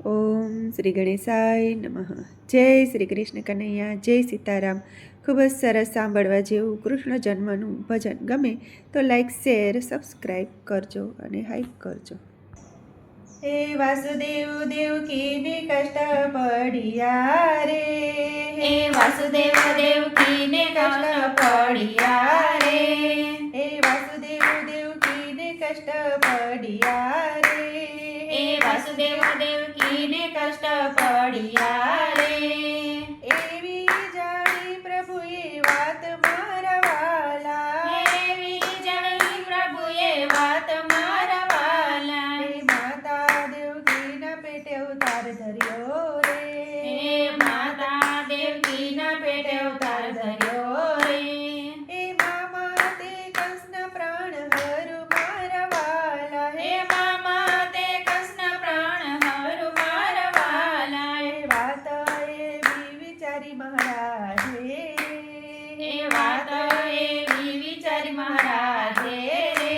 ઓમ શ્રી ગણેશાય નમઃ. જય શ્રી કૃષ્ણ કનૈયા, જય સીતારામ. ખૂબ જ સરસ સાંભળવા જેવું કૃષ્ણ જન્મનું ભજન ગમે તો લાઈક, શેર, સબસ્ક્રાઈબ કરજો અને હાઈપ કરજો. હે વાસુદેવ દેવકીને કષ્ટ પડ્યા રે, હે વાસુદેવ દેવકીને કષ્ટ પડ્યા રે, હે વાસુદેવ દેવકીને કષ્ટ પડ્યા રે, હે વાસુદેવ દેવકીને કષ્ટ પડ્યા રે. એવી જાણી પ્રભુએ વાત મારા વાલા, એવી જાણી પ્રભુએ વાત મારા વાલા, હે માતા દેવકીના પેટે અવતાર ધર્યો રે, હે માતા દેવકીના પેટે અવતાર ધર્યો રે, હે મામા તે કંસના પ્રાણ હરુ મારા વાલા, હે મામા તે કંસના પ્રાણ હરુ મારા વાલા, હે વાત એવી વિચારી મહારાજે, એ વાત એવી વિચારી મહારાજે રે,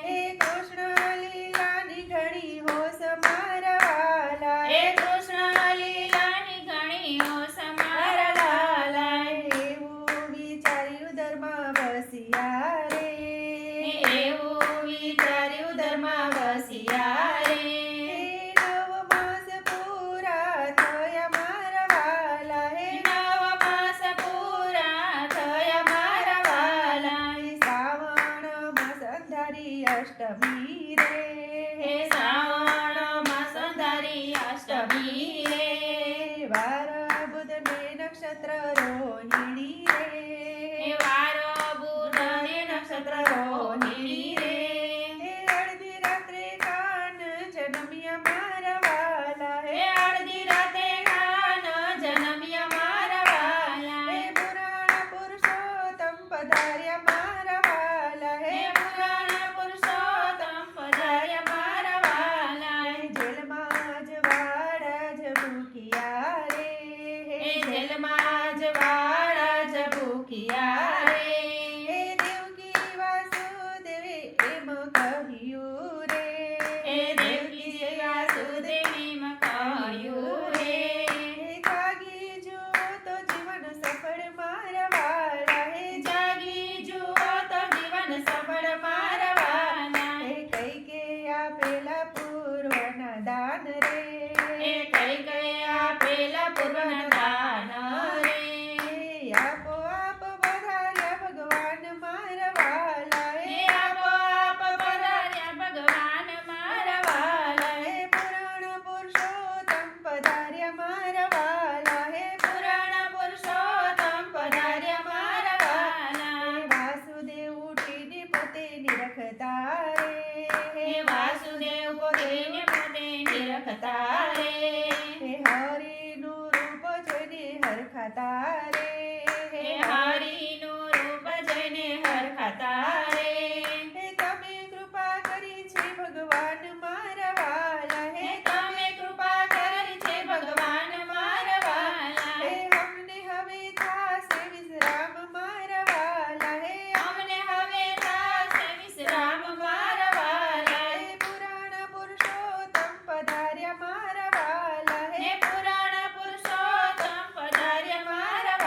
હે કૃષ્ણ લીલાની ઘણી હોશ મારા વાલા, હે કૃષ્ણ લીલાની ઘણી હોશ મારા લાલા, એવું વિચારી ઉદરમાં વસ્યા રે, એવું વિચારી ઉદરમાં વસ્યા રે, હે 9 માસ પૂરા થયા મારા વાલા, હે 9 માસ પૂરા થયા મારા વાલા, શ્રાવણ માસ અંધારી અષ્ટમી રે, હે શ્રાવણ માસ અંધારી અષ્ટમી રે, વાર બુધને નક્ષત્ર રોહિણી રે, હે વારો બુધને નક્ષત્ર રોહિણી રે, હે અડધી રાત્રે કાન જન્મ્યા મારા વાલા, હે અડધી રાતે કાન જન્મ્યા મારા વાલા, હે પુરાણ પુરુષોત્તમ પધાર્યા મારા વાલા, હે પુરાણ પુરુષોત્તમ પધાર્યા મારા વાલા, જેલમાં જ વાળા જ ભૂખ્યા રે, હે જેલમાં જ વાળા જ ભૂખ્યા રે, હે દેવકી વાસુદેવે એમ કહ્યું રે, હે દેવકી વાસુદેવીમ કહ્યું રે, હે જાગી જુઓ તો જીવન સફળ મારા વાલા, હે જાગી જુઓ તો જીવન સફળ મારા વાલા, હે કૈકેયી આપેલા પૂર્વના દાન રે, હે કઈ કઈ આપેલા પૂર્વના દાન રે, હે આપોઆપ પધાર્યા ભગવાન મારા વાલા, હે આપોઆપ પધાર્યા ભગવાન મારા વાલા, હે પુરાણ પુરુષોત્તમ પધાર્યા મારા વાલા, હે પુરાણ પુરુષોત્તમ પધાર્યા મારા વાલા, હે વાસુદેવ ઉઠીને પોતે નિરખતા રે, હે વાસુદેવ પોતે પોતે નિરખતા રે, હે હરિનું રૂપ જોઈને હરખાતા રે, હે હરિનું રૂપ જોઈને હરખાતા રે, હે તમે કૃપા કરી છે ભગવાન મારા વાલા, હે તમે કૃપા કરી છે ભગવાન મારા વાલા, હે અમને હવે થાશે વિશ્રામ મારા વાલા, હે અમને હવે થાશે વિશ્રામ મારા વાલા, હે પુરાણ પુરુષોત્તમ પધાર્યા મારા વાલા, હે પુરાણ પુરુષોત્તમ પધાર્યા મારા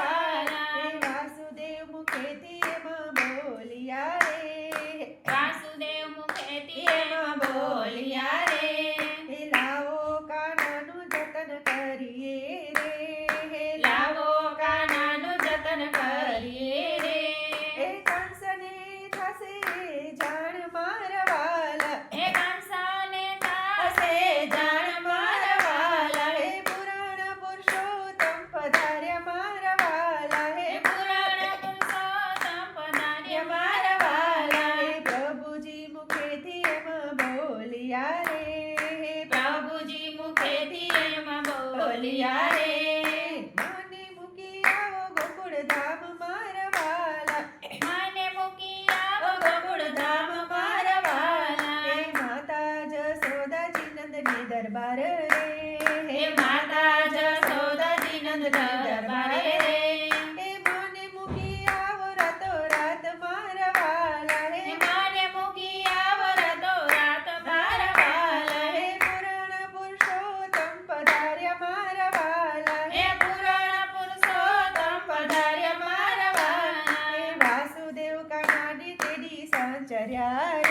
સાચર્યા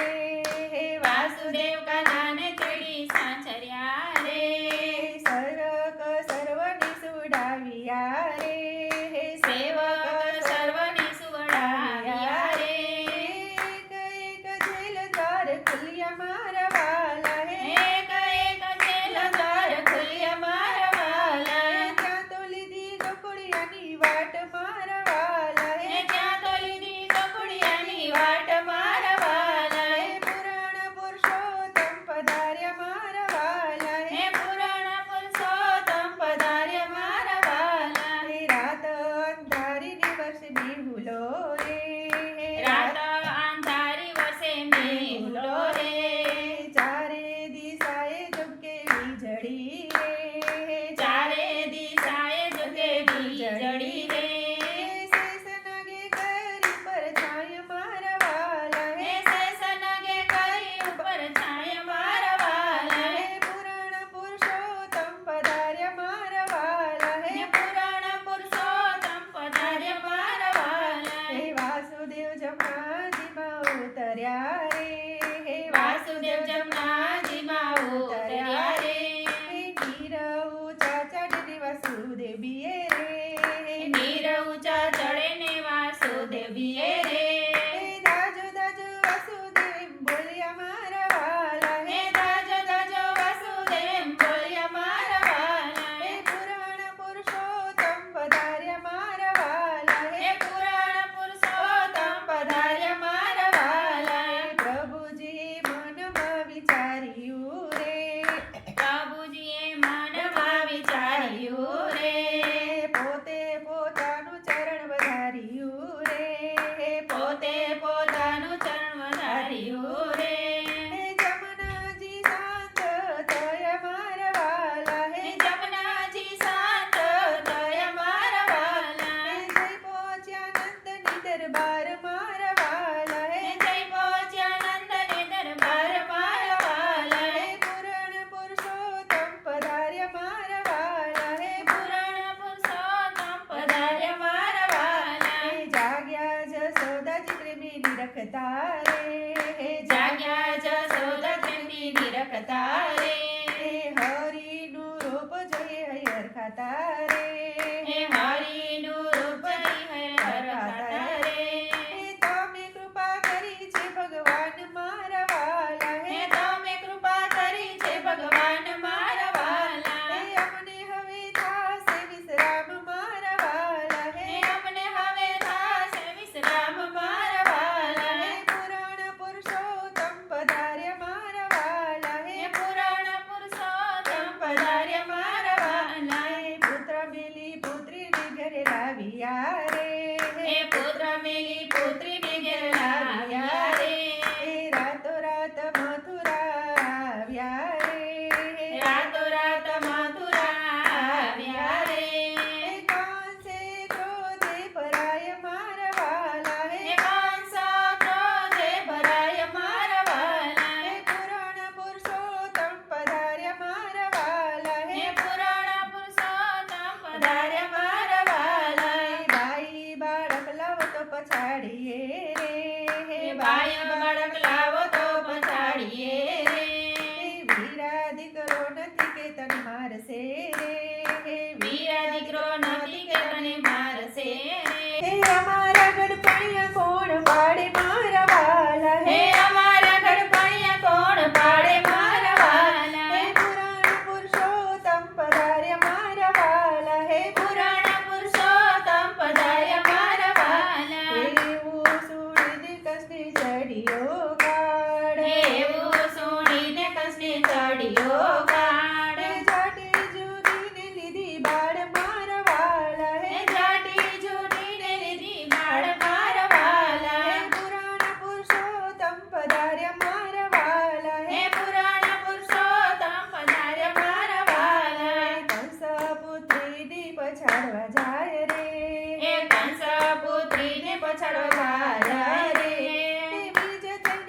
રે વાસુદેવ કાનાને તેડી સાચર્યા રે સર્વક સર્વને સુડાવ્યા રે સેવક સર્વને સુવડાવ્યા રે એક એક જેલ દ્વાર ખુલ્યા મારા વાલા હે એક એક જેલ દ્વાર ખુલ્યા મારા વાલા ત્યાં તો લીધી ગોકળિયાની વાટ મારા વાલા હે ત્યાં તો લીધી કકુડિયાની વાટ મારા વાલા પુરાણ પુરુષોત્તમ પધાર્યા મારા વાલા હે પુરાણ પુરુષોત્તમ પધાર્યા મારા વાલા રાત અંધારી દિવસ મેહુલો રે રાત અંધારી વસે મેહુલો રે ચારે દિશાએ ઝબકે વીજળી રે ચારે દિશાએ જગે વીજળી રે શેષનાગે કરી પરછાય મારા વાલા હે શેષનાગે કરી ઉપર છાય મારા વાલા પુરાણ પુરુષોત્તમ પધાર્યા મારા વાલા હે પુરાણ પુરુષોત્તમ પધાર્યા મારા વાલા હે વાસુદેવ જમનાજીમાં ઉતર્યા રે હે વાસુદેવ જમનાજીમાં ઉતર્યા રે નીર ઊંચા ચડીને વાસુદેવ બીએ રે નીર ઊંચા ચડે ને વાસુદેવીએ રે દાજો દાજો વાસુદેવ બોલ્યા મારા વાલા હે દાજો દાજો વાસુદેવ બોલ્યા મારા વાલા પુરાણ પુરુષોત્તમ પધાર્યા મારા વાલા હે પુરાણ પુરુષોત્તમ પધાર્યા મારા વાલા પ્રભુજી મનમાં વિચાર્યું રે પ્રભુજીએ મનમાં વિચાર્યું રે પોતે પોતાનું ચરણ વધાર્યું રે પોતે પોતાનું ચરણ વધાર્યું રે જમનાજી શાંત થયા મારા વાલા હે જમનાજી શાંત થયા મારા વાલા જય પહોંચ્યા નંદની દરબાર મારા વાલા જય પહોંચ્યા નંદને દરબાર મારા વાલા પુરાણ પુરુષોત્તમ પધાર્યા મારા વાલા પુરાણ પુરુષોત્તમ પધાર્યા મારા વાલા જાગ્યા જસોદાજી પ્રેમી નિરખતા રે જાગ્યા જસોદા ચંદી નિરખતા રે હરિનું રૂપ જોઈએ હૈયર ખાતા રે હે હરિનું રૂપ હૈ હરખાતા રે તમે કૃપા કરી છે ભગવાન મારા વાલા હે તમે કૃપા કરી છે ભગવાન મારા વાલા અમને હવે થાશે વિશ્રામ મારા વાલા હે અમને હવે થાશે વિશ્રામ મારા વાલા પુરાણ પુરુષોત્તમ પધાર્યા મારા વાલા હે પુરાણ પુરુષોત્તમ પધાર્યા મારા વાલા પુત્ર મેલી પુત્રીને ઘરે લાવ્યા રે હે પુત્ર મેલી પુત્રીને ઘેર લાવ્યા રે રાતો રાત મથુરા આવ્યા રે રાતો રાત મથુરા આવ્યા રે કાંસે ક્રોધે ભરાય મારા વાલા હે કંસ ક્રોધે ભરાય મારા વાલા પુરાણ પુરુષોત્તમ પધાર્યા મારા વાલા હે પુરાણ પુરુષોત્તમ પધાર્યા મારા વાલા ભાઈ બાળક લાવો તો પછાડીએ રે હે બાય બાળક લાવો તો પછાડીએ રે વીરા દીકરો નથી કે તને મારશે રે વીરા દીકરો નથી કે તને મારશે રે હે અમારા ગણપણિયા કોણ પાડે મારા વાલા હે અમારા ગડપણિયા કોણ પાડે મારા વાલા હે પુરાણ પુરુષોત્તમ પધાર્યા મારા વાલા હે પુરાણ પુરુષોત્તમ પધાર્યા મારા વાલા એવું સુણીને કસને ચડિયો કાળ એવું સુણીને કસને ચડિયો કાળ જાટી જુદીને લીધી બાળ મારા વાલા હે જાટી જુડીને લીધી બાળ મારા વાલા પુરાણ પુરુષોત્તમ પધાર્યા મારા વાલા હે પુરાણ પુરુષોત્તમ પધાર્યા મારા વાલા કંસ પુત્રીની પછાડવા જાય રે હે કંસ પુત્રીને પછાડવા જાય રે બીજ થઈને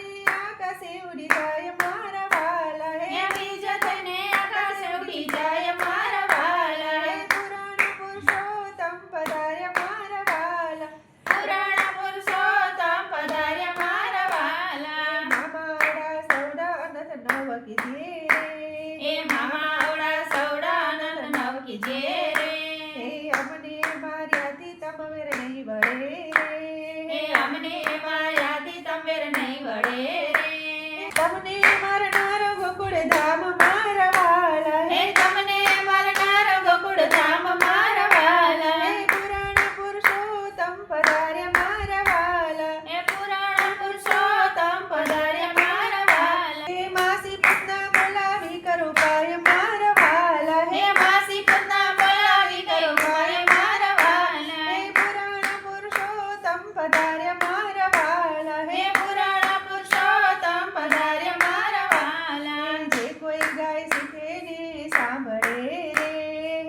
મારી વડે રે તમને મારનાર ગોકુળ ધામ મારા વાલા હે તમને મારનાર ગોકુળ ધામ મારા વાલા હે પુરાણ પુરુષોત્તમ પધાર્યા મારા વાલા હે પુરાણ પુરુષોત્તમ પધાર્યા મારા વાલા હે માસી પત્ના બોલાવી કરો પાય મારા વાલા હે માસી પત્ના બોલાવી કરો ભાઈ મારા વાલા હે પુરાણ પુરુષોત્તમ પધાર્યા મારા વાલા હે પુરાણ પુરુષોત્તમ પધાર્યા મારા વાલા જે કોઈ ગાય શીખે ને સાંભળે રે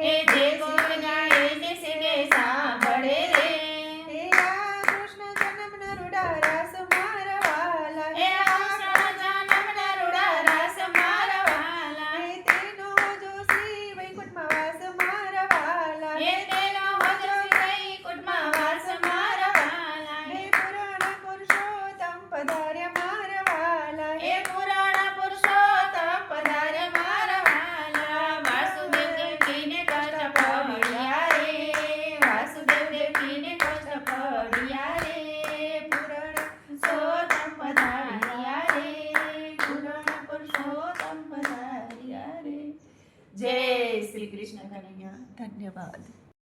હે જે કોઈ ગાય તે સિગે સાંભળે રે હે આ કૃષ્ણ જન્મના રૂડા રાસ મારા વાલા હે કૃષ્ણ જન્મના રૂડા રાસ મારા વાલા હે તેનો જો શ્રી વૈકુંઠમાં વાસ મારા વાલા હે તેનો હજો વૈકુંઠમાં વાસ મારા વાલા હે પુરાણ પુરુષોત્તમ પધાર્યા મારા વાલા હે પુરાણ પુરુષોત્તમ પધાર્યા મારા વાલા વાસુદેવ દેવકીને કષ્ટ પડ્યા રે વાસુદેવ દેવકીને કષ્ટ પડ્યા રે પુરાણ પુરુષોત્તમ પધાર્યા રે પુરાણ પુરુષોત્તમ પધાર્યા રે જય શ્રી કૃષ્ણ કનૈયા ધન્યવાદ.